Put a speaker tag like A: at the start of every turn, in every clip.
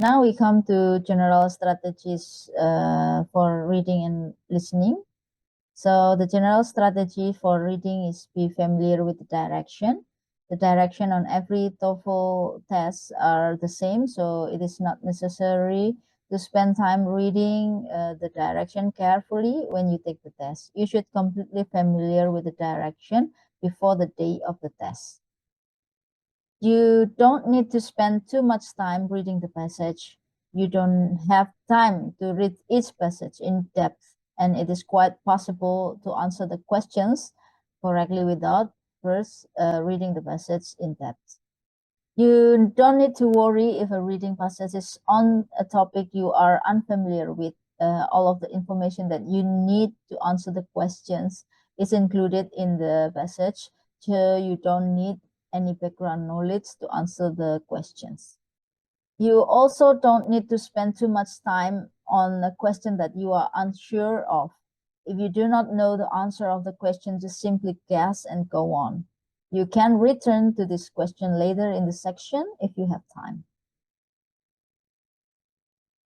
A: Now we come to general strategies for reading and listening. So the general strategy for reading is be familiar with the direction. The direction on every TOEFL test are the same, so it is not necessary to spend time reading the direction carefully when you take the test. You should completely familiar with the direction before the day of the test. You don't need to spend too much time reading the passage. You don't have time to read each passage in depth, and it is quite possible to answer the questions correctly without first reading the passage in depth. You don't need to worry if a reading passage is on a topic you are unfamiliar with. All of the information that you need to answer the questions is included in the passage, so you don't need any background knowledge to answer the questions. You also don't need to spend too much time on a question that you are unsure of. If you do not know the answer of the question, just simply guess and go on. You can return to this question later in the section if you have time.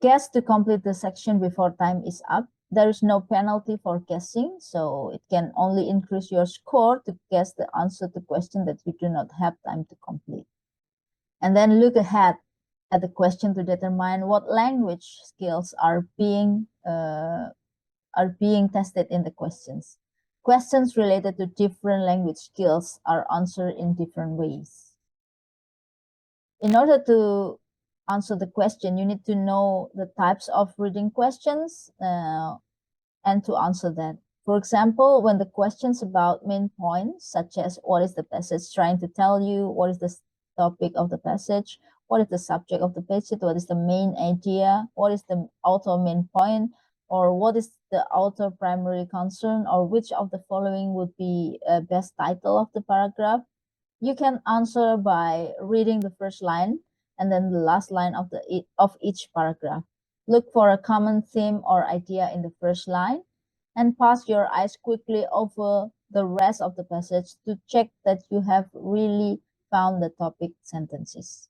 A: Guess to complete the section before time is up. There is no penalty for guessing, so it can only increase your score to guess the answer to question that you do not have time to complete. And then look ahead at the question to determine what language skills are being tested in the questions. Questions related to different language skills are answered in different ways. In order to answer the question, you need to know the types of reading questions and to answer that. For example, when the questions about main points, such as what is the passage trying to tell you, what is the topic of the passage, what is the subject of the passage, what is the main idea, what is the author main point, or what is the author primary concern, or which of the following would be best title of the paragraph, you can answer by reading the first line and then the last line of each paragraph. Look for a common theme or idea in the first line and pass your eyes quickly over the rest of the passage to check that you have really found the topic sentences.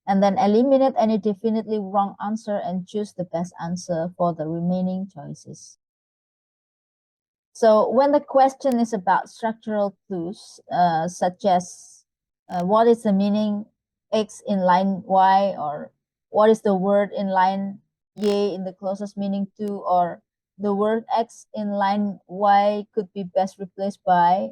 A: And then eliminate any definitely wrong answer and choose the best answer for the remaining choices. So when the question is about structural clues, such as what is the meaning X in line Y, or what is the word in line Y in the closest meaning to, or the word X in line Y could be best replaced by.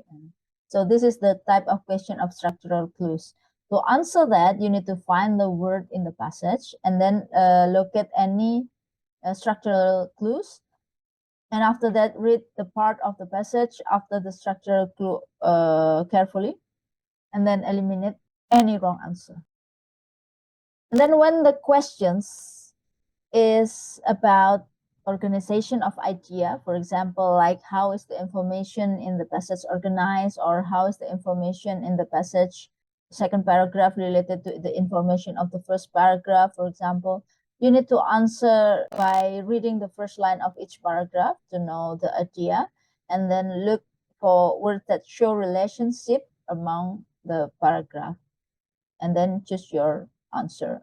A: So this is the type of question of structural clues. To answer that, you need to find the word in the passage and then locate any structural clues. And after that, read the part of the passage after the structural clue carefully, and then eliminate any wrong answer. And then when the questions is about organization of idea, for example, like how is the information in the passage organized, or how is the information in the passage second paragraph related to the information of the first paragraph, for example, you need to answer by reading the first line of each paragraph to know the idea, and then look for words that show relationship among the paragraph, and then choose your answer.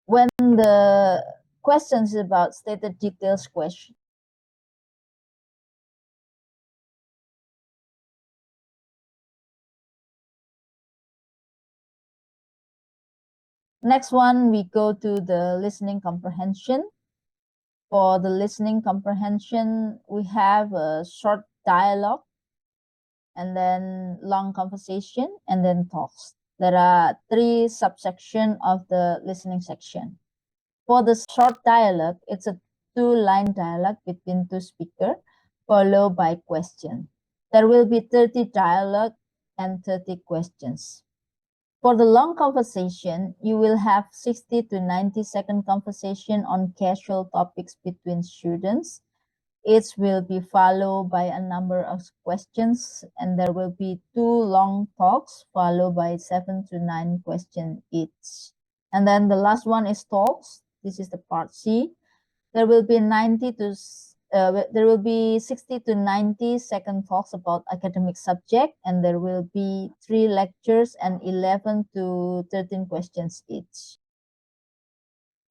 A: When the questions about stated details question, next one, we go to the listening comprehension. For the listening comprehension, we have a short dialogue, and then long conversation, and then talks. There are 3 subsections of the listening section. For the short dialogue, it's a 2-line dialogue between 2 speakers, followed by question. There will be 30 dialogue and 30 questions. For the long conversation, you will have 60 to 90-second conversation on casual topics between students. Each will be followed by a number of questions, and there will be 2 long talks followed by 7 to 9 questions each. And then the last one is talks. This is the part C. There will be 60 to 90-second talks about academic subject, and there will be 3 lectures and 11 to 13 questions each.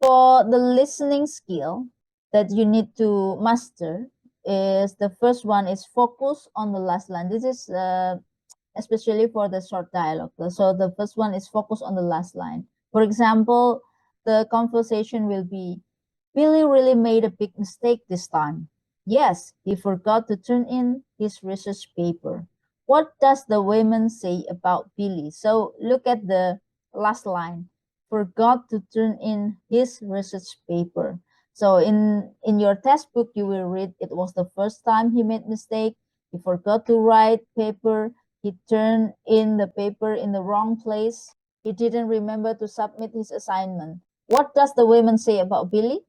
A: For the listening skill that you need to master is the first one is focus on the last line. This is especially for the short dialogue. So the first one is focus on the last line. For example, the conversation will be, Billy really made a big mistake this time. Yes, he forgot to turn in his research paper. What does the woman say about Billy? So look at the last line. Forgot to turn in his research paper. So in your textbook, you will read it was the first time he made mistake. He forgot to write paper. He turned in the paper in the wrong place. He didn't remember to submit his assignment. What does the woman say about Billy?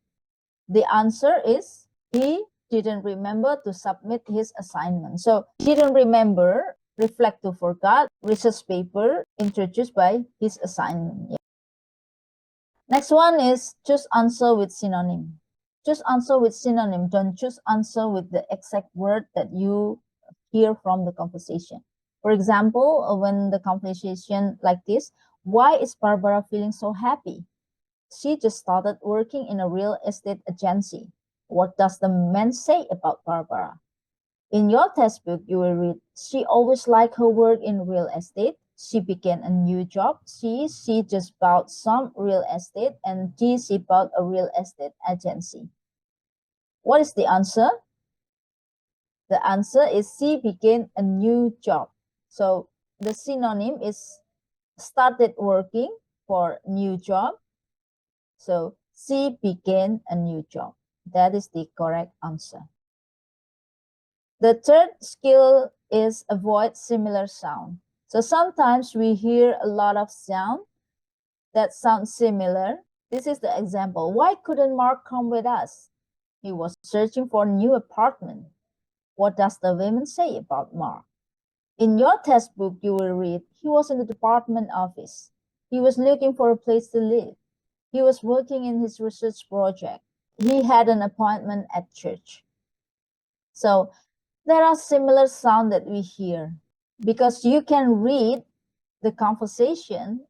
A: The answer is he didn't remember to submit his assignment. So didn't remember, reflect to forgot, research paper introduced by his assignment. Yeah. Next one is choose answer with synonym. Choose answer with synonym. Don't choose answer with the exact word that you hear from the conversation. For example, when the conversation like this, why is Barbara feeling so happy? She just started working in a real estate agency. What does the man say about Barbara? In your textbook, you will read, she always liked her work in real estate. She began a new job. She just bought some real estate, and she bought a real estate agency. What is the answer? The answer is she began a new job. So the synonym is started working for new job. So she began a new job. That is the correct answer. The third skill is avoid similar sound. So sometimes we hear a lot of sound that sounds similar. This is the example. Why couldn't Mark come with us? He was searching for a new apartment. What does the woman say about Mark? In your textbook, you will read, he was in the department office. He was looking for a place to live. He was working in his research project. He had an appointment at church. So there are similar sounds that we hear. Because you can read the conversation,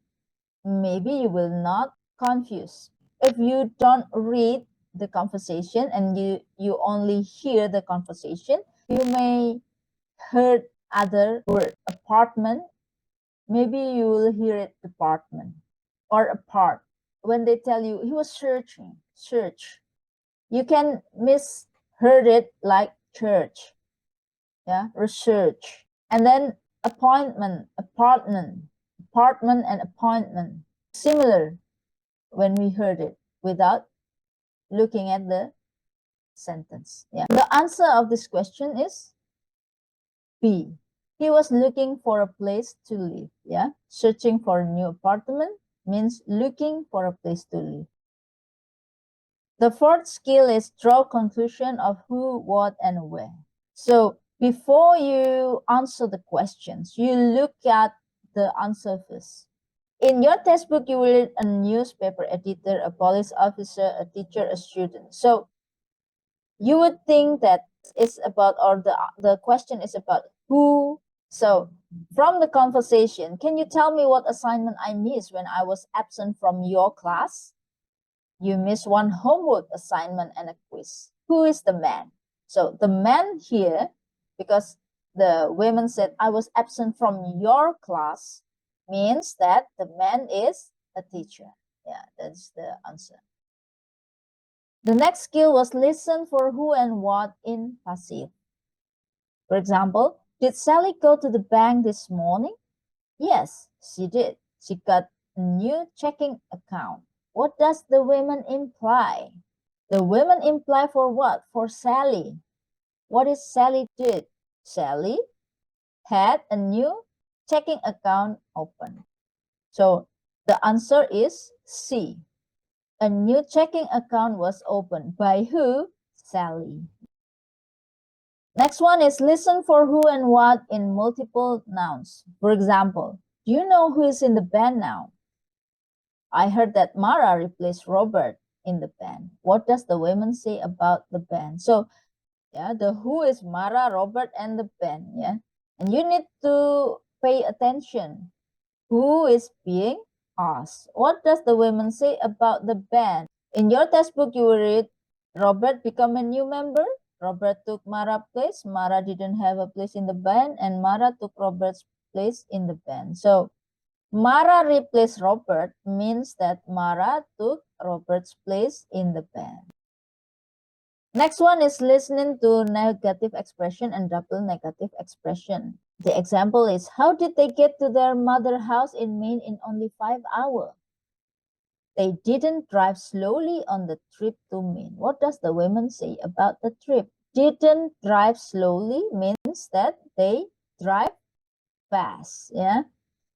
A: maybe you will not confuse. If you don't read the conversation and you only hear the conversation, you may hear other word. Apartment, maybe you will hear it department or apart. When they tell you he was search, you can misheard it like church, yeah, research. And then appointment, apartment and appointment, similar when we heard it without looking at the sentence. Yeah. The answer of this question is B. He was looking for a place to live. Yeah. Searching for a new apartment means looking for a place to live. The fourth skill is draw conclusion of who, what, and where. So before you answer the questions, you look at the answer first. In your textbook, you will read a newspaper editor, a police officer, a teacher, a student. So you would think that it's about, or the question is about who. So from the conversation, can you tell me what assignment I missed when I was absent from your class? You missed one homework assignment and a quiz. Who is the man? So the man here, because the women said, I was absent from your class, means that the man is a teacher. Yeah, that's the answer. The next skill was listen for who and what in passive. For example, did Sally go to the bank this morning? Yes, she did. She got a new checking account. What does the women imply? The women imply for what? For Sally. What is Sally did? Sally had a new checking account open. So the answer is C. A new checking account was opened by who? Sally. Next one is listen for who and what in multiple nouns. For example, do you know who is in the band now? I heard that Mara replaced Robert in the band. What does the women say about the band? So, yeah, the who is Mara, Robert, and the band. Yeah, and you need to pay attention. Who is being asked? What does the women say about the band? In your textbook, you will read, Robert become a new member. Robert took Mara's place. Mara didn't have a place in the band, and Mara took Robert's place in the band. So Mara replaced Robert means that Mara took Robert's place in the band. Next one is listening to negative expression and double negative expression. The example is, how did they get to their mother house in Maine in only 5 hours? They didn't drive slowly on the trip to Maine. What does the woman say about the trip? Didn't drive slowly means that they drive fast. Yeah.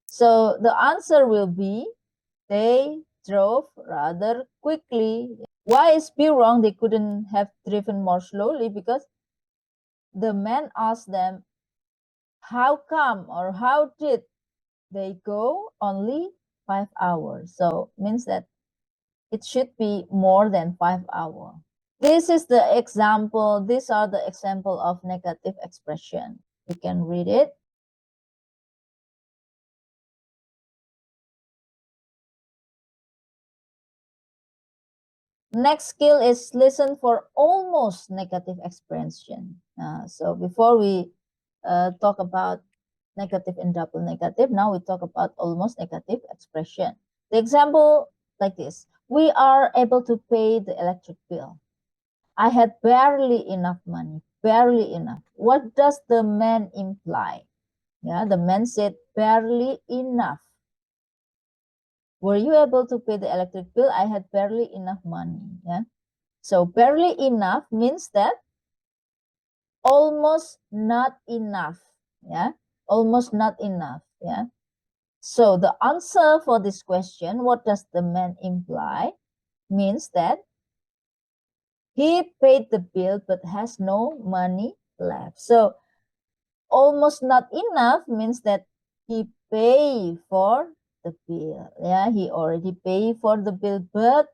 A: So the answer will be they drove rather quickly. Why is B wrong? They couldn't have driven more slowly because the man asked them, how come or how did they go only 5 hours? So means that it should be more than 5 hours. This is the example. These are the example of negative expression. You can read it. Next skill is listen for almost negative expression. So before we talk about negative and double negative, now we talk about almost negative expression. The example like this: we are able to pay the electric bill. I had barely enough money, barely enough. What does the man imply? Yeah, the man said barely enough. Were you able to pay the electric bill? I had barely enough money. Yeah. So barely enough means that almost not enough. Yeah. Almost not enough. Yeah. So the answer for this question, what does the man imply? Means that he paid the bill but has no money left. So almost not enough means that he pay for the bill. Yeah, he already paid for the bill, but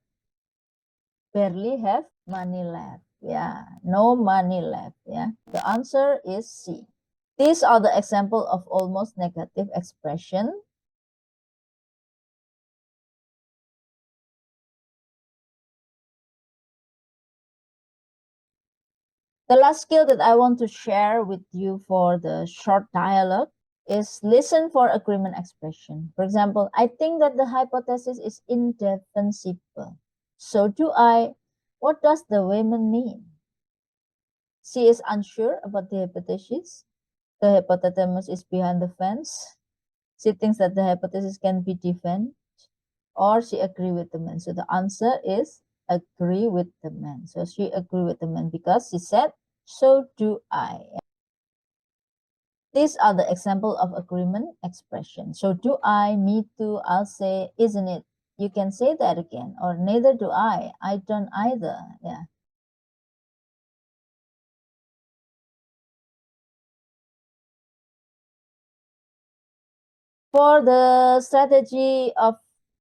A: barely have money left. Yeah, no money left. Yeah, the answer is C. These are the example of almost negative expression. The last skill that I want to share with you for the short dialogue is listen for agreement expression. For example, I think that the hypothesis is indefensible. So do I. What does the woman mean? She is unsure about the hypothesis. The hypothesis is behind the fence. She thinks that the hypothesis can be defended, or she agree with the man. So the answer is agree with the man. So she agree with the man because she said, so do I. These are the example of agreement expression. So do I, me too, I'll say, isn't it? You can say that again. Or neither do I don't either. Yeah. For the strategy of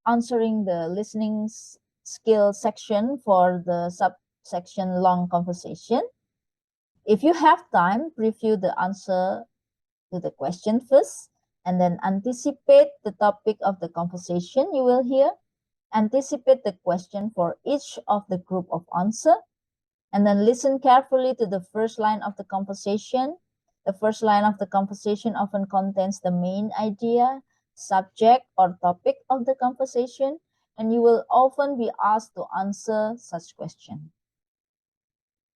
A: answering the listening skill section for the subsection long conversation, if you have time, review the answer to the question first, and then anticipate the topic of the conversation you will hear. Anticipate the question for each of the group of answer, and then listen carefully to the first line of the conversation. The first line of the conversation often contains the main idea, subject, or topic of the conversation, and you will often be asked to answer such question.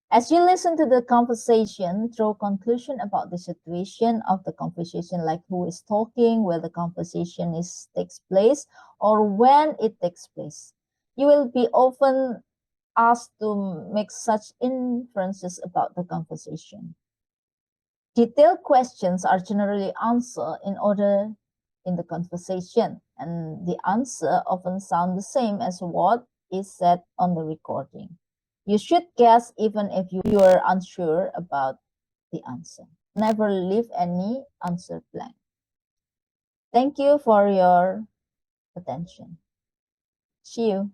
A: As you listen to the conversation, draw conclusion about the situation of the conversation, like who is talking, where the conversation takes place, or when it takes place. You will be often asked to make such inferences about the conversation. Detailed questions are generally answered in order in the conversation, and the answer often sound the same as what is said on the recording. You should guess even if you are unsure about the answer. Never leave any answer blank. Thank you for your attention. See you.